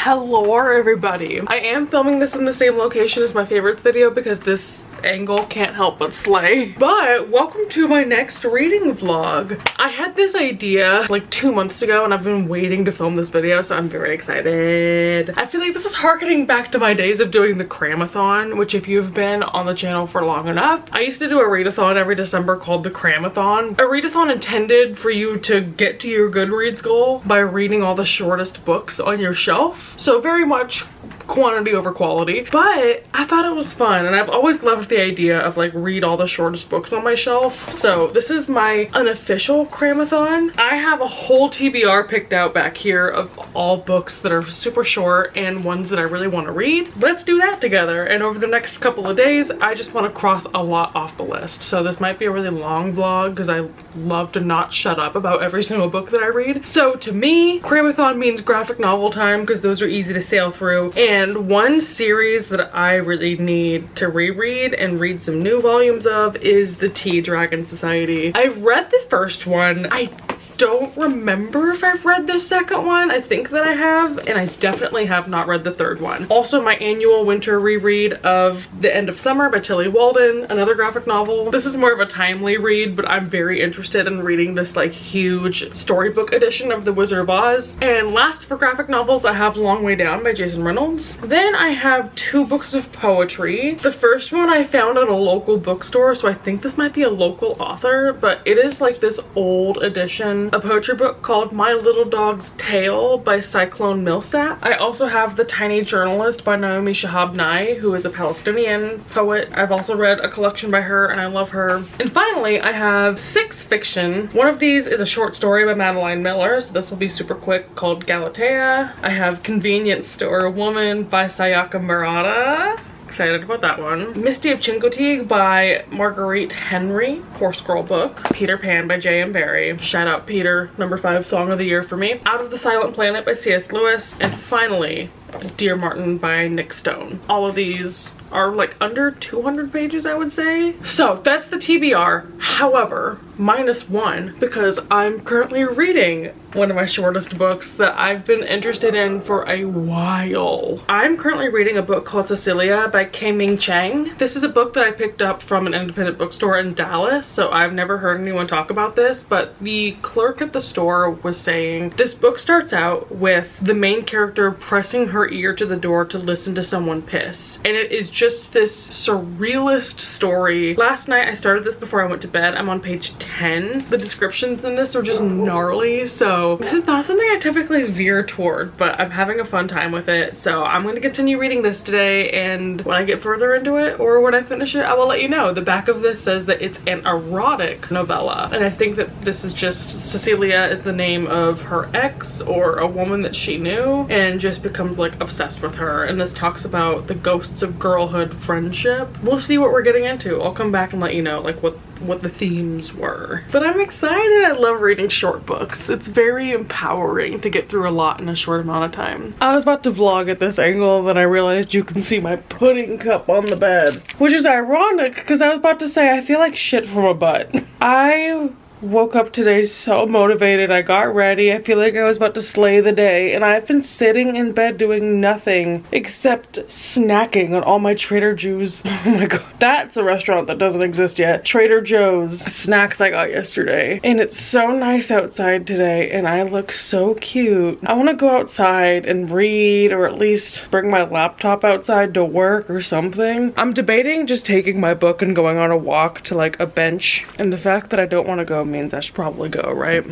Hello everybody. I am filming this in the same location as my favorites video because this angle can't help but slay. But welcome to my next reading vlog. I had this idea like 2 months ago and I've been waiting to film this video, so I'm very excited. I feel like this is harkening back to my days of doing the cramathon, which if you've been on the channel for long enough, I used to do a readathon every December called the cramathon. A readathon intended for you to get to your Goodreads goal by reading all the shortest books on your shelf. So very much quantity over quality, but I thought it was fun and I've always loved the idea of like read all the shortest books on my shelf. So this is my unofficial cramathon. I have a whole TBR picked out back here of all books that are super short and ones that I really want to read. Let's do that together, and over the next couple of days I just want to cross a lot off the list. So this might be a really long vlog because I love to not shut up about every single book that I read. So to me, cramathon means graphic novel time because those are easy to sail through, and one series that I really need to reread and read some new volumes of is the Tea Dragon Society. I've read the first one. I don't remember if I've read the second one. I think that I have, and I definitely have not read the third one. Also, my annual winter reread of The End of Summer by Tilly Walden, another graphic novel. This is more of a timely read, but I'm very interested in reading this like huge storybook edition of The Wizard of Oz. And last for graphic novels, I have Long Way Down by Jason Reynolds. Then I have 2 books of poetry. The first one I found at a local bookstore, so I think this might be a local author, but it is like this old edition, a poetry book called My Little Dog's Tale by Cyclone Millsap. I also have The Tiny Journalist by Naomi Shihab Nye, who is a Palestinian poet. I've also read a collection by her and I love her. And finally, I have 6 fiction. One of these is a short story by Madeline Miller, so this will be super quick, called Galatea. I have Convenience Store Woman by Sayaka Murata. Excited about that one. Misty of Chincoteague by Marguerite Henry, Horse Girl book. Peter Pan by J.M. Barrie. Shout out Peter, number 5 song of the year for me. Out of the Silent Planet by C.S. Lewis. And finally, Dear Martin by Nick Stone. All of these are like under 200 pages, I would say. So that's the TBR. However, -1 because I'm currently reading one of my shortest books that I've been interested in for a while. I'm currently reading a book called Cecilia by K-Ming Chang. This is a book that I picked up from an independent bookstore in Dallas, so I've never heard anyone talk about this, but the clerk at the store was saying this book starts out with the main character pressing her ear to the door to listen to someone piss, and it is just this surrealist story. Last night I started this before I went to bed. I'm on page 10. The descriptions in this are just gnarly, so this is not something I typically veer toward, but I'm having a fun time with it. So I'm going to continue reading this today, and when I get further into it or when I finish it, I will let you know. The back of this says that it's an erotic novella, and I think that this is just Cecilia is the name of her ex or a woman that she knew and just becomes like obsessed with her, and this talks about the ghosts of girlhood friendship. We'll see what we're getting into. I'll come back and let you know like what the themes were. But I'm excited. I love reading short books. It's very empowering to get through a lot in a short amount of time. I was about to vlog at this angle, then I realized you can see my pudding cup on the bed, which is ironic because I was about to say I feel like shit from a butt. I woke up today so motivated. I got ready. I feel like I was about to slay the day, and I've been sitting in bed doing nothing except snacking on all my Trader Joe's. Oh my god, that's a restaurant that doesn't exist yet. Trader Joe's snacks I got yesterday, and it's so nice outside today and I look so cute. I want to go outside and read, or at least bring my laptop outside to work or something. I'm debating just taking my book and going on a walk to like a bench, and the fact that I don't want to go means I should probably go, right?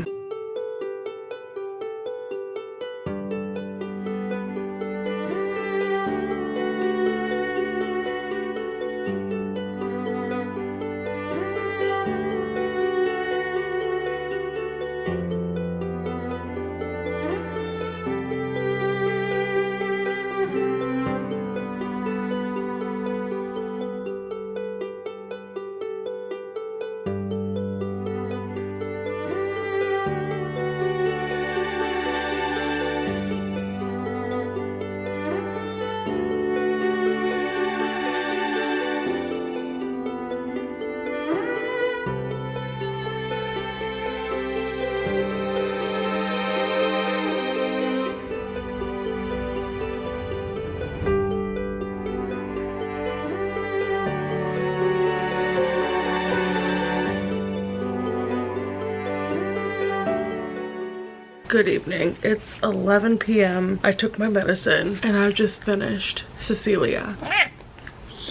Good evening. It's 11 p.m. I took my medicine and I've just finished Cecilia.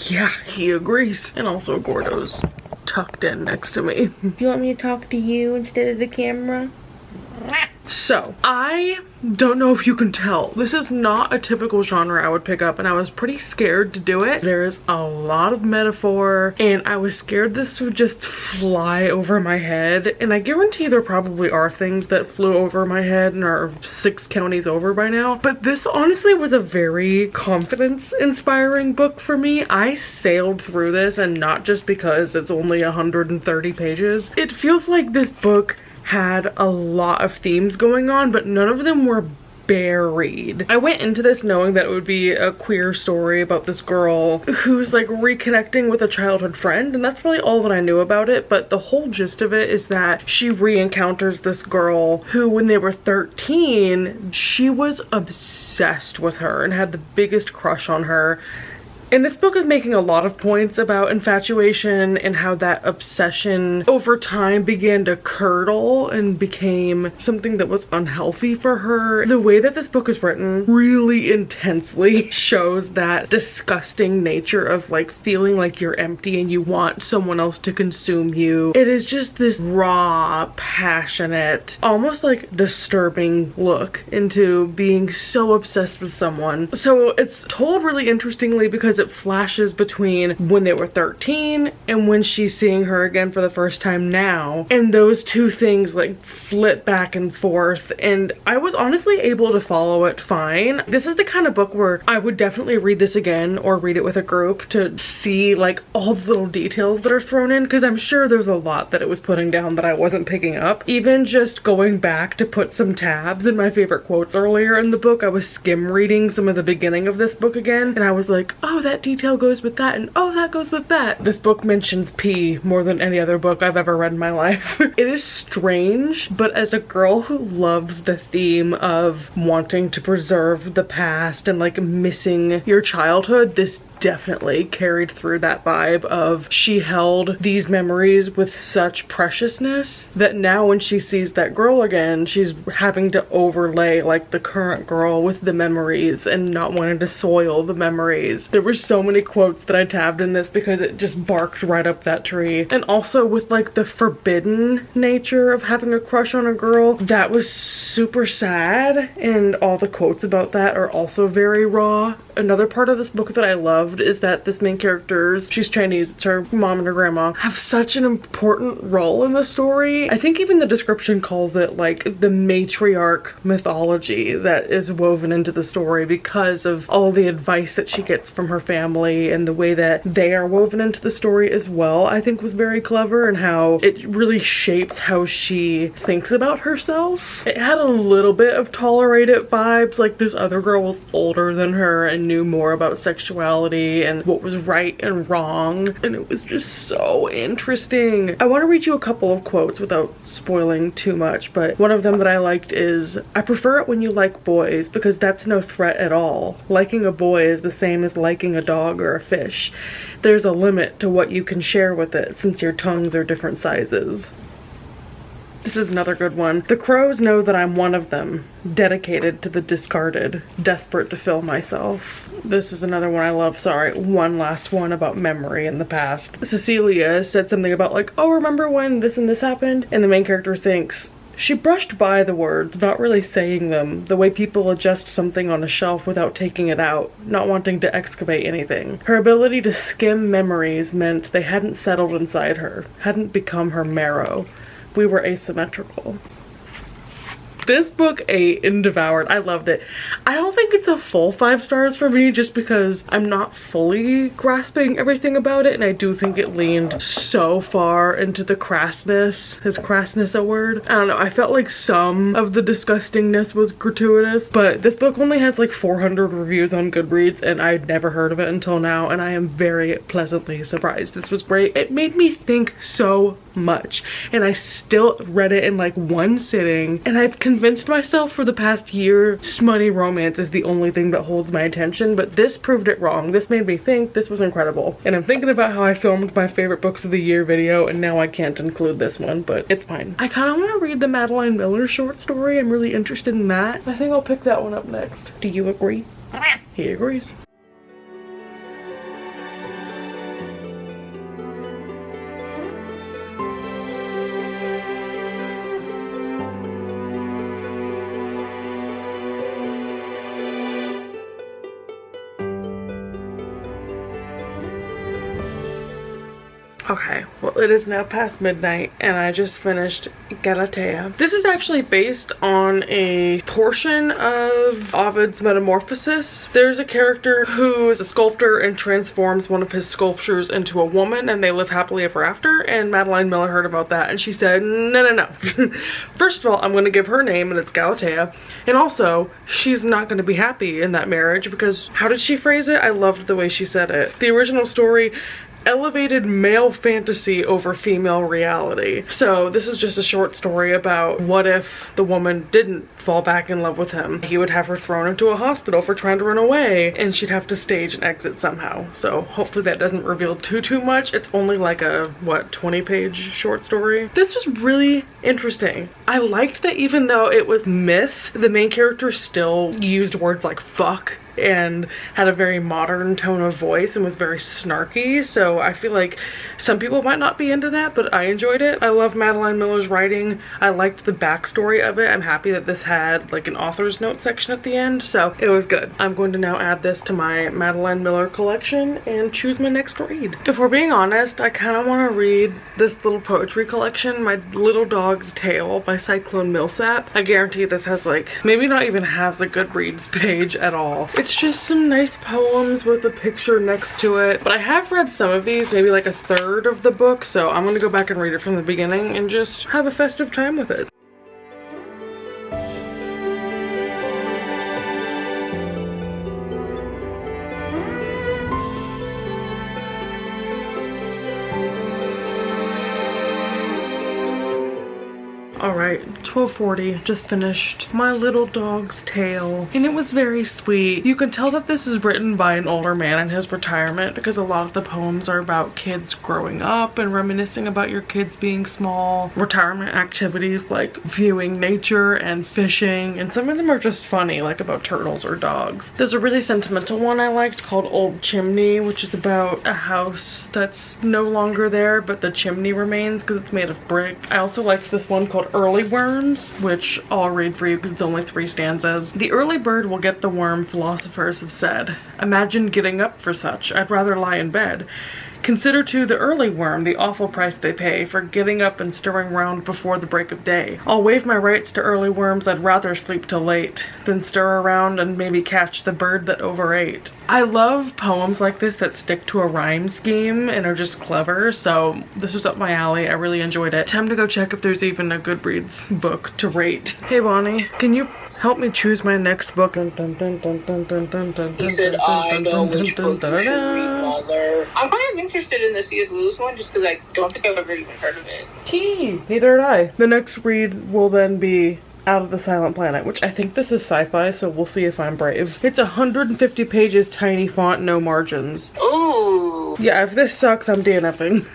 Yeah, he agrees. And also Gordo's tucked in next to me. Do you want me to talk to you instead of the camera? So, I don't know if you can tell. This is not a typical genre I would pick up, and I was pretty scared to do it. There is a lot of metaphor, and I was scared this would just fly over my head. And I guarantee there probably are things that flew over my head and are 6 counties over by now. But this honestly was a very confidence-inspiring book for me. I sailed through this, and not just because it's only 130 pages. It feels like this book had a lot of themes going on, but none of them were buried. I went into this knowing that it would be a queer story about this girl who's like reconnecting with a childhood friend, and that's really all that I knew about it. But the whole gist of it is that she re-encounters this girl who, when they were 13, she was obsessed with her and had the biggest crush on her. And this book is making a lot of points about infatuation and how that obsession over time began to curdle and became something that was unhealthy for her. The way that this book is written really intensely shows that disgusting nature of like feeling like you're empty and you want someone else to consume you. It is just this raw, passionate, almost like disturbing look into being so obsessed with someone. So it's told really interestingly because it flashes between when they were 13 and when she's seeing her again for the first time now, and those two things like flip back and forth, and I was honestly able to follow it fine. This is the kind of book where I would definitely read this again or read it with a group to see like all the little details that are thrown in, because I'm sure there's a lot that it was putting down that I wasn't picking up. Even just going back to put some tabs in my favorite quotes earlier in the book, I was skim reading some of the beginning of this book again, and I was like, oh, that detail goes with that, and oh, that goes with that. This book mentions pee more than any other book I've ever read in my life. It is strange, but as a girl who loves the theme of wanting to preserve the past and like missing your childhood, this definitely carried through that vibe of she held these memories with such preciousness that now when she sees that girl again, she's having to overlay like the current girl with the memories and not wanting to soil the memories. There were so many quotes that I tabbed in this because it just barked right up that tree. And also with like the forbidden nature of having a crush on a girl, that was super sad, and all the quotes about that are also very raw. Another part of this book that I loved is that this main character's, she's Chinese, it's her mom and her grandma, have such an important role in the story. I think even the description calls it like the matriarch mythology that is woven into the story because of all the advice that she gets from her family, and the way that they are woven into the story as well, I think was very clever, and how it really shapes how she thinks about herself. It had a little bit of Tolerate It vibes, like this other girl was older than her and knew more about sexuality and what was right and wrong, and it was just so interesting. I want to read you a couple of quotes without spoiling too much, but one of them that I liked is, "I prefer it when you like boys because that's no threat at all. Liking a boy is the same as liking a dog or a fish. There's a limit to what you can share with it since your tongues are different sizes." This is another good one. "The crows know that I'm one of them, dedicated to the discarded, desperate to fill myself." This is another one I love. Sorry, one last one about memory in the past. Cecilia said something about like, oh, remember when this and this happened? And the main character thinks, she brushed by the words, not really saying them, the way people adjust something on a shelf without taking it out, not wanting to excavate anything. Her ability to skim memories meant they hadn't settled inside her, hadn't become her marrow. We were asymmetrical. This book ate and devoured. I loved it. I don't think it's a full 5 stars for me just because I'm not fully grasping everything about it, and I do think it leaned so far into the crassness. Is crassness a word? I don't know. I felt like some of the disgustingness was gratuitous, but this book only has like 400 reviews on Goodreads, and I'd never heard of it until now, and I am very pleasantly surprised. This was great. It made me think so much, and I still read it in like one sitting, and I've convinced myself for the past year smutty romance is the only thing that holds my attention, but this proved it wrong. This made me think. This was incredible, and I'm thinking about how I filmed my favorite books of the year video, and now I can't include this one, but it's fine. I kind of want to read the Madeline Miller short story. I'm really interested in that. I think I'll pick that one up next. Do you agree? He agrees. Okay, well it is now past midnight and I just finished Galatea. This is actually based on a portion of Ovid's Metamorphosis. There's a character who is a sculptor and transforms one of his sculptures into a woman and they live happily ever after, and Madeline Miller heard about that and she said, no. First of all, I'm going to give her name and it's Galatea, and also she's not going to be happy in that marriage because, how did she phrase it? I loved the way she said it. The original story elevated male fantasy over female reality. So this is just a short story about what if the woman didn't fall back in love with him. He would have her thrown into a hospital for trying to run away and she'd have to stage an exit somehow. So hopefully that doesn't reveal too much. It's only like a, what, 20-page short story. This was really interesting. I liked that even though it was myth, the main character still used words like fuck and had a very modern tone of voice and was very snarky, so I feel like some people might not be into that, but I enjoyed it. I love Madeline Miller's writing. I liked the backstory of it. I'm happy that this had like an author's note section at the end, so it was good. I'm going to now add this to my Madeline Miller collection and choose my next read. If we're being honest, I kind of want to read this little poetry collection, My Little Dog's Tale by Cyclone Millsap. I guarantee this has like, maybe not even has a Goodreads page at all. It's just some nice poems with a picture next to it. But I have read some of these, maybe like a third of the book, so I'm gonna go back and read it from the beginning and just have a festive time with it. Alright, 12:40, just finished My Little Dog's Tale, and it was very sweet. You can tell that this is written by an older man in his retirement because a lot of the poems are about kids growing up and reminiscing about your kids being small, retirement activities like viewing nature and fishing, and some of them are just funny, like about turtles or dogs. There's a really sentimental one I liked called Old Chimney, which is about a house that's no longer there, but the chimney remains because it's made of brick. I also liked this one called Early Worms, which I'll read for you because it's only 3 stanzas. The early bird will get the worm, philosophers have said. Imagine getting up for such. I'd rather lie in bed. Consider too the early worm, the awful price they pay for getting up and stirring round before the break of day. I'll waive my rights to early worms, I'd rather sleep till late, than stir around and maybe catch the bird that overate. I love poems like this that stick to a rhyme scheme and are just clever, so this was up my alley. I really enjoyed it. Time to go check if there's even a Goodreads book to rate. Hey Bonnie, can you help me choose my next book? He said, I know which book you should read, Mother. I'm kind of interested in the C.S. Lewis one just because I don't think I've ever even heard of it. Neither had I. The next read will then be Out of the Silent Planet, which I think this is sci-fi, so we'll see if I'm brave. It's 150 pages, tiny font, no margins. Ooh. Yeah, if this sucks, I'm DNFing.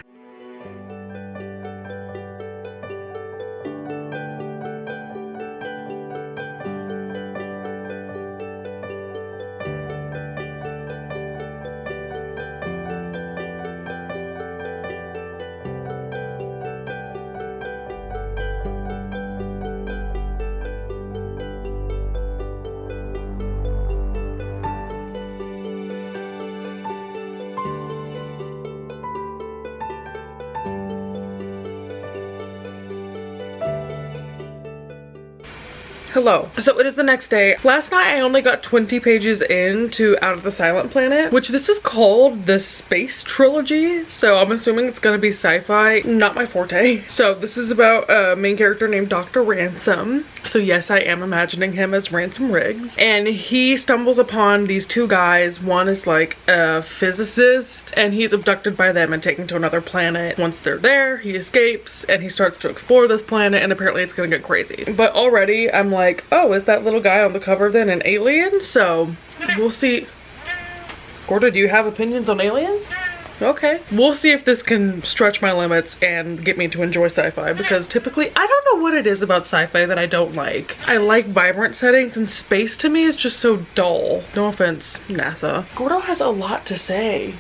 Hello. So it is the next day. Last night I only got 20 pages into Out of the Silent Planet, which this is called the Space Trilogy. So I'm assuming it's gonna be sci-fi, not my forte. So this is about a main character named Dr. Ransom. So yes, I am imagining him as Ransom Riggs. And he stumbles upon these two guys. One is like a physicist and he's abducted by them and taken to another planet. Once they're there, he escapes and he starts to explore this planet, and apparently it's gonna get crazy. But already I'm like, oh, is that little guy on the cover then an alien? So we'll see. Gorda, do you have opinions on aliens? Okay. We'll see if this can stretch my limits and get me to enjoy sci-fi, because typically I don't know what it is about sci-fi that I don't like. I like vibrant settings, and space to me is just so dull. No offense, NASA. Gordo has a lot to say.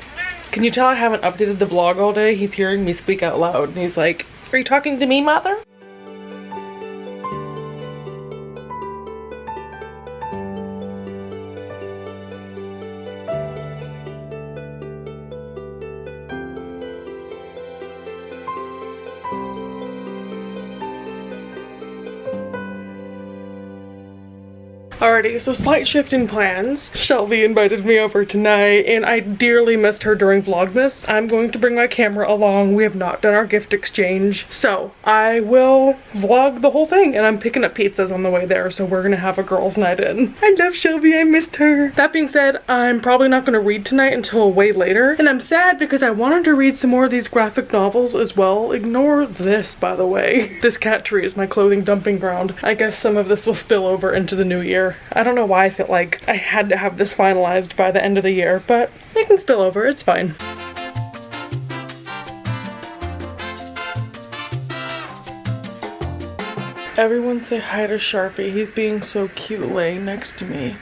Can you tell I haven't updated the blog all day? He's hearing me speak out loud and he's like, are you talking to me, mother? Alrighty, so slight shift in plans. Shelby invited me over tonight and I dearly missed her during Vlogmas. I'm going to bring my camera along. We have not done our gift exchange. So I will vlog the whole thing, and I'm picking up pizzas on the way there, so we're gonna have a girls' night in. I love Shelby, I missed her. That being said, I'm probably not gonna read tonight until way later, and I'm sad because I wanted to read some more of these graphic novels as well. Ignore this, by the way. This cat tree is my clothing dumping ground. I guess some of this will spill over into the new year. I don't know why I felt like I had to have this finalized by the end of the year, but it can spill over, it's fine. Everyone say hi to Sharpie. He's being so cute laying next to me.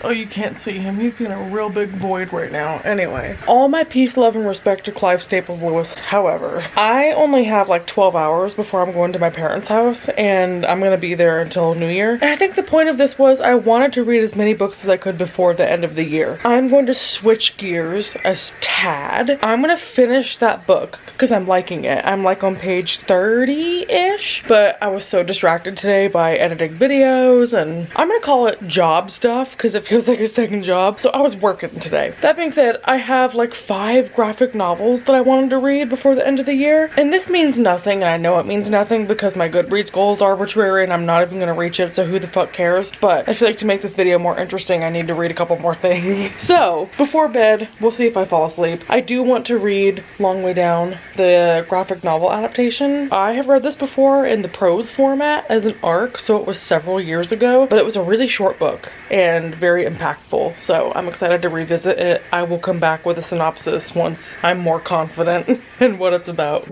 Oh, you can't see him. He's being a real big void right now. Anyway, all my peace, love, and respect to Clive Staples Lewis. However, I only have like 12 hours before I'm going to my parents' house, and I'm gonna be there until New Year. And I think the point of this was I wanted to read as many books as I could before the end of the year. I'm going to switch gears a tad. I'm gonna finish that book because I'm liking it. I'm like on page 30-ish, but I was so distracted today by editing videos, and I'm gonna call it job stuff because it feels like a second job. So I was working today. That being said, I have like 5 graphic novels that I wanted to read before the end of the year. And this means nothing, and I know it means nothing because my Goodreads goal is arbitrary and I'm not even gonna reach it, so who the fuck cares? But I feel like to make this video more interesting, I need to read a couple more things. So before bed, we'll see if I fall asleep. I do want to read Long Way Down, the graphic novel adaptation. I have read this before in the prose format as an arc, so it was several years ago, but it was a really short book and very impactful, so I'm excited to revisit it. I will come back with a synopsis once I'm more confident in what it's about.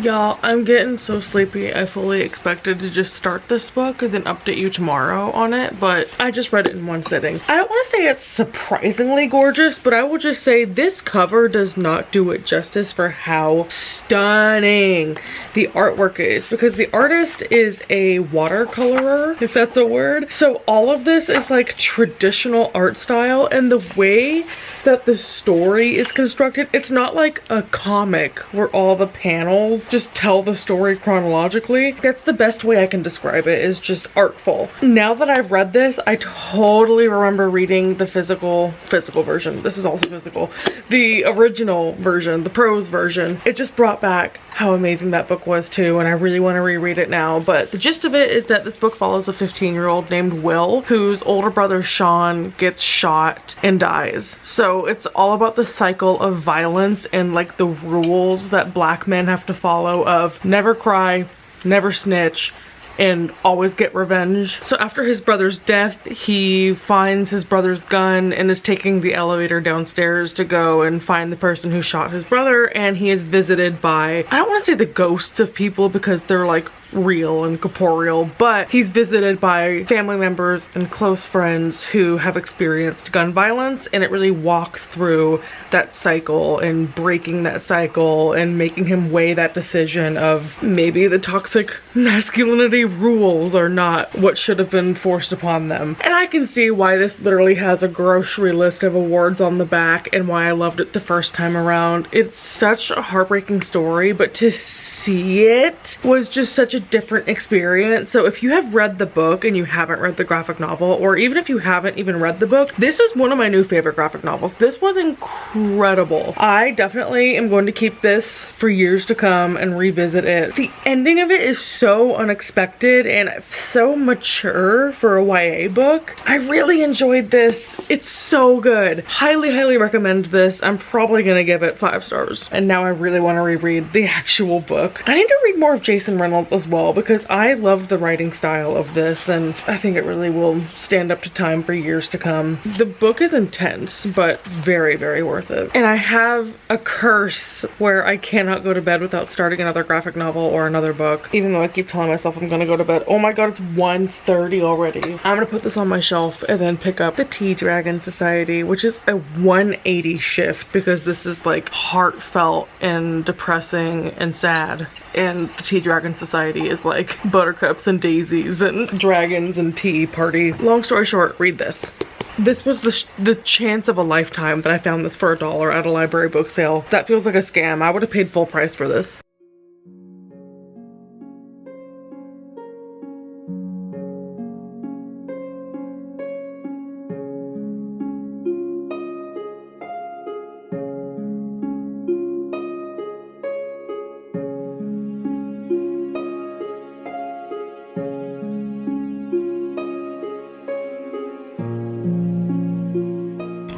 Y'all, I'm getting so sleepy. I fully expected to just start this book and then update you tomorrow on it, but I just read it in one sitting. I don't want to say it's surprisingly gorgeous, but I will just say this cover does not do it justice for how stunning the artwork is, because the artist is a watercolorer, if that's a word. So all of this is like traditional art style, and the way that the story is constructed, it's not like a comic where all the panels just tell the story chronologically. That's the best way I can describe it, is just artful. Now that I've read this, I totally remember reading the physical version. This is also physical. The original version, the prose version. It just brought back how amazing that book was too, and I really want to reread it now. But the gist of it is that this book follows a 15-year-old named Will, whose older brother Sean gets shot and dies. So it's all about the cycle of violence and like the rules that black men have to follow of never cry, never snitch, and always get revenge. So after his brother's death, he finds his brother's gun and is taking the elevator downstairs to go and find the person who shot his brother, and he is visited by, I don't want to say the ghosts of people because they're like real and corporeal, but he's visited by family members and close friends who have experienced gun violence, and it really walks through that cycle and breaking that cycle and making him weigh that decision of maybe the toxic masculinity rules are not what should have been forced upon them. And I can see why this literally has a grocery list of awards on the back and why I loved it the first time around. It's such a heartbreaking story, but to see it was just such a different experience. So if you have read the book and you haven't read the graphic novel, or even if you haven't even read the book, this is one of my new favorite graphic novels. This was incredible. I definitely am going to keep this for years to come and revisit it. The ending of it is so unexpected and so mature for a YA book. I really enjoyed this. It's so good. Highly, highly recommend this. I'm probably gonna give it 5 stars. And now I really want to reread the actual book. I need to read more of Jason Reynolds as well, because I loved the writing style of this and I think it really will stand up to time for years to come. The book is intense, but very, very worth it. And I have a curse where I cannot go to bed without starting another graphic novel or another book, even though I keep telling myself I'm gonna go to bed. Oh my god, it's 1:30 already. I'm gonna put this on my shelf and then pick up the Tea Dragon Society, which is a 180 shift because this is like heartfelt and depressing and sad. And the Tea Dragon Society is like buttercups and daisies and dragons and tea party. Long story short, read this. This was the chance of a lifetime that I found this for $1 at a library book sale. That feels like a scam. I would have paid full price for this.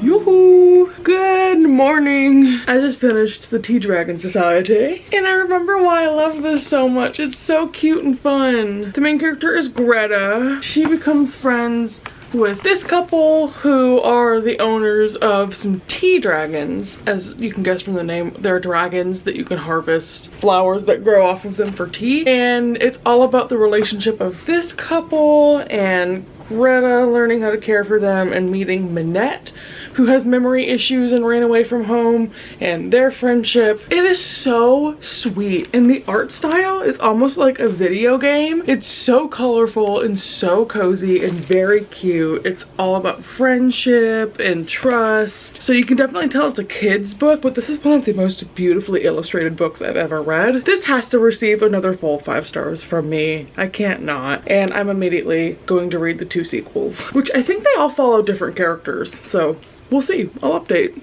Yoo-hoo! Good morning! I just finished the Tea Dragon Society, and I remember why I love this so much. It's so cute and fun. The main character is Greta. She becomes friends with this couple who are the owners of some tea dragons. As you can guess from the name, they're dragons that you can harvest flowers that grow off of them for tea. And it's all about the relationship of this couple and Greta learning how to care for them and meeting Minette, who has memory issues and ran away from home, and their friendship. It is so sweet, and the art style is almost like a video game. It's so colorful and so cozy and very cute. It's all about friendship and trust. So you can definitely tell it's a kid's book, but this is one of the most beautifully illustrated books I've ever read. This has to receive another full 5 stars from me. I can't not. And I'm immediately going to read the 2 sequels, which I think they all follow different characters. So we'll see. I'll update.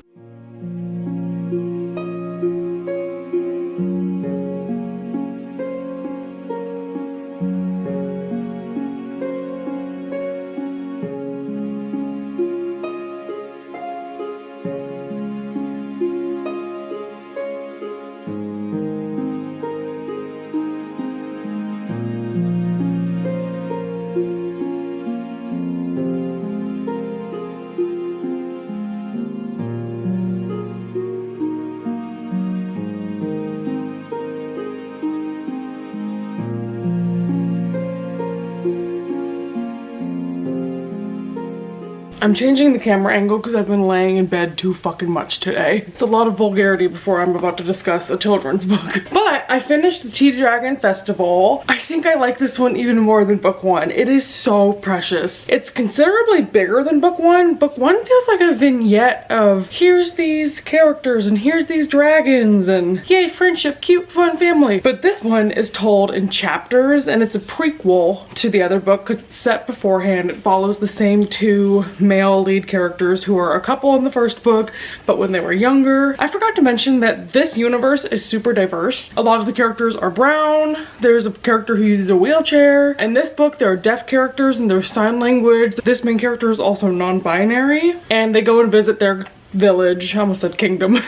I'm changing the camera angle because I've been laying in bed too fucking much today. It's a lot of vulgarity before I'm about to discuss a children's book. But I finished the Tea Dragon Festival. I think I like this one even more than book 1. It is so precious. It's considerably bigger than book 1. Book 1 feels like a vignette of here's these characters and here's these dragons and yay, friendship, cute, fun family. But this one is told in chapters, and it's a prequel to the other book because it's set beforehand. It follows the same 2 male lead characters who are a couple in the first book, but when they were younger. I forgot to mention that this universe is super diverse. A lot of the characters are brown. There's a character who uses a wheelchair. In this book, there are deaf characters and there's sign language. This main character is also non-binary, and they go and visit their village, I almost said kingdom,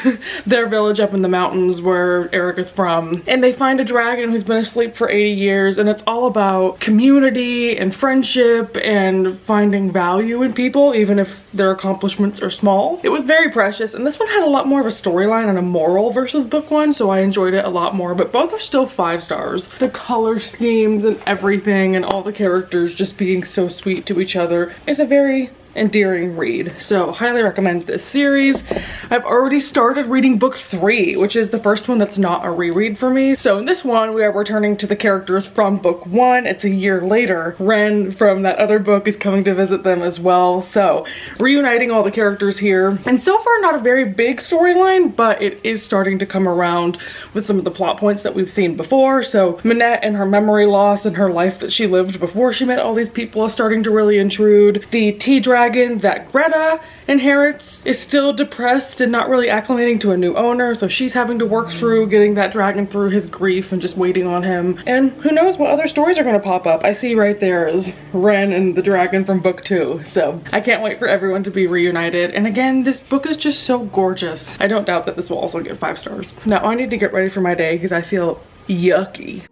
their village up in the mountains where Eric is from. And they find a dragon who's been asleep for 80 years, and it's all about community and friendship and finding value in people, even if their accomplishments are small. It was very precious, and this one had a lot more of a storyline and a moral versus book one, so I enjoyed it a lot more, but both are still 5 stars. The color schemes and everything and all the characters just being so sweet to each other is a very endearing read, so highly recommend this series. I've already started reading book 3, which is the first one that's not a reread for me. So in this one, we are returning to the characters from book 1. It's a year later. Ren from that other book is coming to visit them as well, so reuniting all the characters here. And so far, not a very big storyline, but it is starting to come around with some of the plot points that we've seen before. So Minette and her memory loss and her life that she lived before she met all these people is starting to really intrude. The tea dragon that Greta inherits is still depressed and not really acclimating to a new owner, so she's having to work through getting that dragon through his grief and just waiting on him. And who knows what other stories are going to pop up. I see right there is Ren and the dragon from book 2, so I can't wait for everyone to be reunited. And again, this book is just so gorgeous. I don't doubt that this will also get 5 stars. Now I need to get ready for my day because I feel yucky.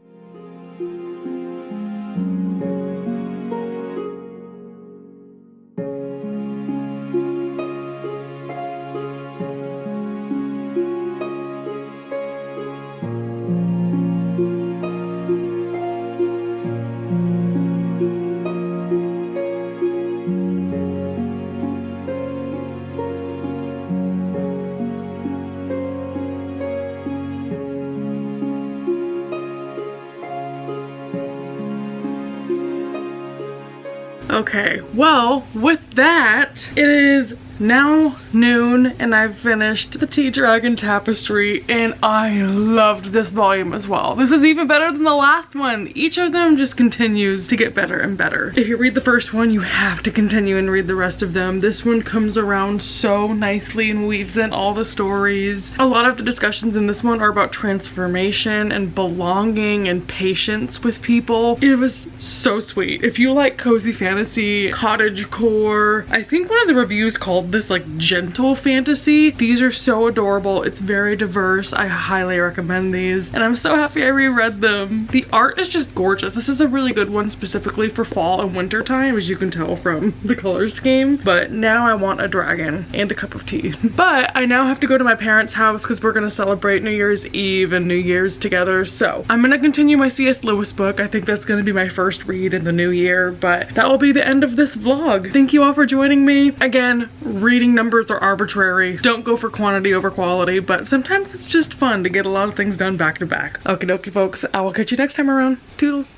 Okay, well, with that, it is now noon and I've finished the Tea Dragon Tapestry and I loved this volume as well. This is even better than the last one. Each of them just continues to get better and better. If you read the first one, you have to continue and read the rest of them. This one comes around so nicely and weaves in all the stories. A lot of the discussions in this one are about transformation and belonging and patience with people. It was so sweet. If you like cozy fantasy, cottagecore, I think one of the reviews called this like gentle fantasy. These are so adorable. It's very diverse. I highly recommend these and I'm so happy I reread them. The art is just gorgeous. This is a really good one specifically for fall and winter time, as you can tell from the color scheme. But now I want a dragon and a cup of tea. But I now have to go to my parents' house because we're gonna celebrate New Year's Eve and New Year's together. So I'm gonna continue my C.S. Lewis book. I think that's gonna be my first read in the new year, but that will be the end of this vlog. Thank you all for joining me. Again, reading numbers are arbitrary. Don't go for quantity over quality, but sometimes it's just fun to get a lot of things done back to back. Okie dokie folks, I will catch you next time around. Toodles.